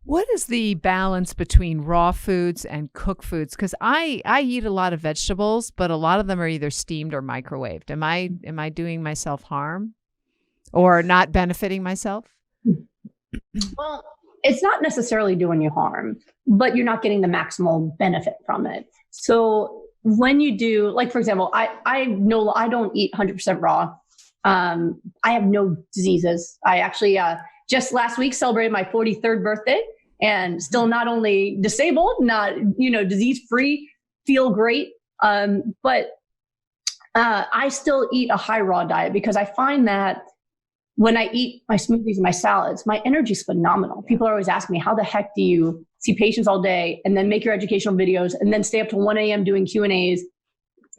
What is the balance between raw foods and cooked foods? Because I eat a lot of vegetables, but a lot of them are either steamed or microwaved. Am I doing myself harm or not benefiting myself? Well, it's not necessarily doing you harm, but you're not getting the maximal benefit from it. So when you do, like, for example, I know I don't eat 100% raw. I have no diseases. I actually just last week celebrated my 43rd birthday and still not only disabled, not, disease free, feel great. But I still eat a high raw diet because I find that when I eat my smoothies and my salads, my energy is phenomenal. People are always asking me, how the heck do you see patients all day and then make your educational videos and then stay up till 1 a.m. doing Q&As,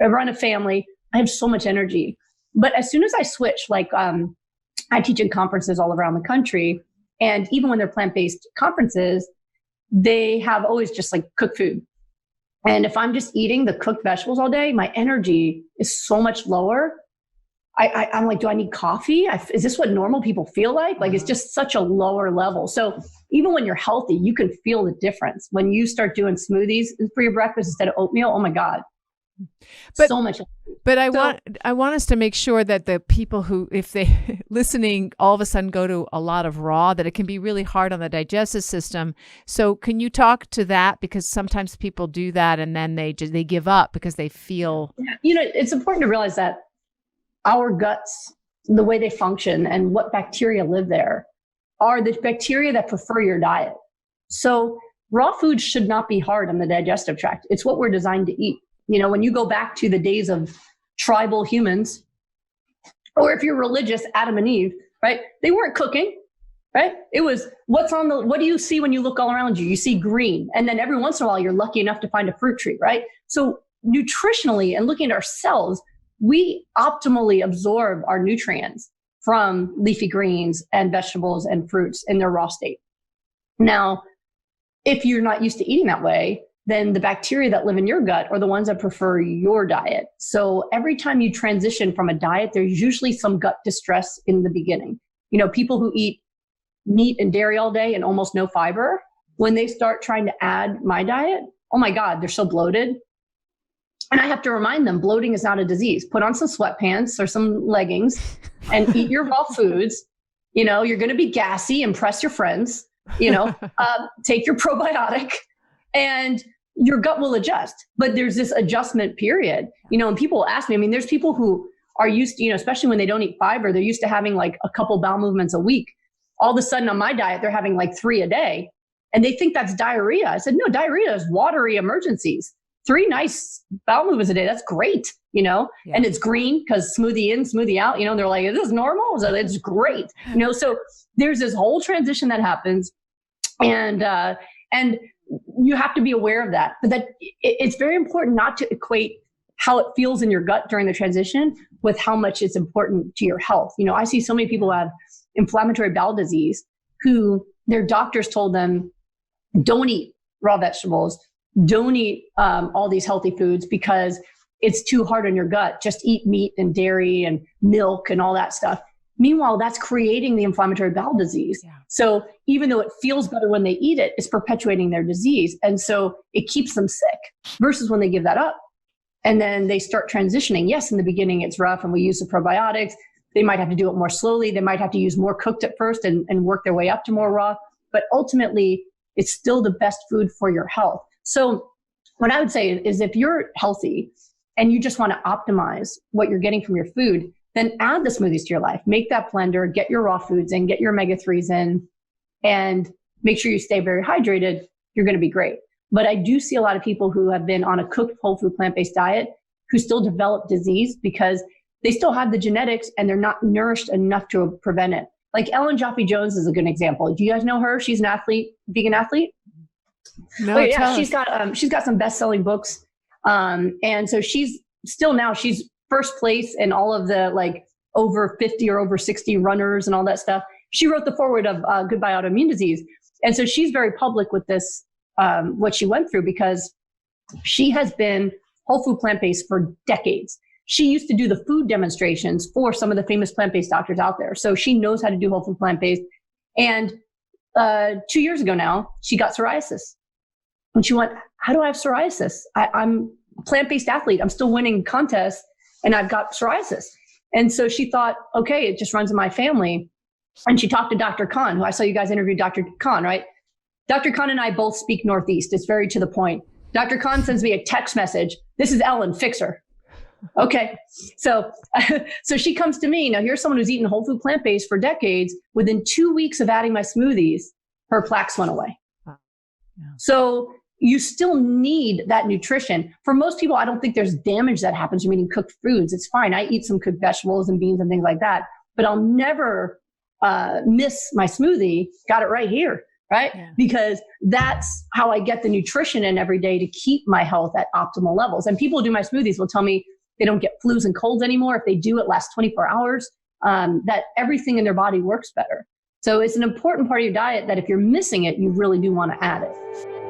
run a family? I have so much energy. But as soon as I switch, I teach in conferences all around the country. And even when they're plant-based conferences, they have always just like cooked food. And if I'm just eating the cooked vegetables all day, my energy is so much lower. I'm like, do I need coffee? Is this what normal people feel like? Like, it's just such a lower level. So even when you're healthy, you can feel the difference. When you start doing smoothies for your breakfast instead of oatmeal, oh my God. But, so much. But I want us to make sure that the people who, if they listening, all of a sudden go to a lot of raw, that it can be really hard on the digestive system. So can you talk to that? Because sometimes people do that and then they give up because they feel. It's important to realize that our guts, the way they function and what bacteria live there are the bacteria that prefer your diet. So raw food should not be hard on the digestive tract. It's what we're designed to eat. When you go back to the days of tribal humans, or if you're religious, Adam and Eve, right? They weren't cooking, right? It was what do you see when you look all around you? You see green. And then every once in a while, you're lucky enough to find a fruit tree, right? So nutritionally and looking at our cells, we optimally absorb our nutrients from leafy greens and vegetables and fruits in their raw state. Now, if you're not used to eating that way, then the bacteria that live in your gut are the ones that prefer your diet. So every time you transition from a diet, there's usually some gut distress in the beginning. People who eat meat and dairy all day and almost no fiber, when they start trying to add my diet, oh my God, they're so bloated. And I have to remind them, bloating is not a disease. Put on some sweatpants or some leggings and eat your raw foods. You're going to be gassy, impress your friends, take your probiotic and your gut will adjust. But there's this adjustment period, and people ask me, there's people who are used to, especially when they don't eat fiber, they're used to having like a couple bowel movements a week. All of a sudden on my diet, they're having like 3 a day and they think that's diarrhea. I said, no, diarrhea is watery emergencies. 3 nice bowel movements a day. That's great, Yeah. And it's green because smoothie in, smoothie out, they're like, is this normal? So it's great. So there's this whole transition that happens and you have to be aware of that, but that it's very important not to equate how it feels in your gut during the transition with how much it's important to your health. I see so many people who have inflammatory bowel disease who their doctors told them, don't eat raw vegetables, don't eat all these healthy foods because it's too hard on your gut. Just eat meat and dairy and milk and all that stuff. Meanwhile, that's creating the inflammatory bowel disease. Yeah. So even though it feels better when they eat it, it's perpetuating their disease. And so it keeps them sick versus when they give that up. And then they start transitioning. Yes, in the beginning, it's rough and we use the probiotics. They might have to do it more slowly. They might have to use more cooked at first and work their way up to more raw. But ultimately, it's still the best food for your health. So what I would say is if you're healthy and you just want to optimize what you're getting from your food, then add the smoothies to your life. Make that blender, get your raw foods in, get your omega-3s in, and make sure you stay very hydrated. You're going to be great. But I do see a lot of people who have been on a cooked whole food plant-based diet who still develop disease because they still have the genetics and they're not nourished enough to prevent it. Like Ellen Jaffe-Jones is a good example. Do you guys know her? She's an athlete, vegan athlete. No, yeah, she's got some best-selling books. And so she's first place in all of the like over 50 or over 60 runners and all that stuff. She wrote the foreword of Goodbye Autoimmune Disease. And so she's very public with this, what she went through because she has been whole food plant-based for decades. She used to do the food demonstrations for some of the famous plant-based doctors out there. So she knows how to do whole food plant-based. And 2 years ago now, she got psoriasis. And she went, how do I have psoriasis? I'm a plant-based athlete. I'm still winning contests and I've got psoriasis. And so she thought, okay, it just runs in my family. And she talked to Dr. Khan, who I saw you guys interviewed Dr. Khan, right? Dr. Khan and I both speak Northeast. It's very to the point. Dr. Khan sends me a text message. This is Ellen, fix her. Okay. So she comes to me. Now, here's someone who's eaten whole food plant-based for decades. Within 2 weeks of adding my smoothies, her plaques went away. Wow. Yeah. So you still need that nutrition. For most people, I don't think there's damage that happens from eating cooked foods. It's fine. I eat some cooked vegetables and beans and things like that, but I'll never miss my smoothie. Got it right here, right? Yeah. Because that's how I get the nutrition in every day to keep my health at optimal levels. And people who do my smoothies will tell me they don't get flus and colds anymore. If they do, it lasts 24 hours, that everything in their body works better. So it's an important part of your diet that if you're missing it, you really do want to add it.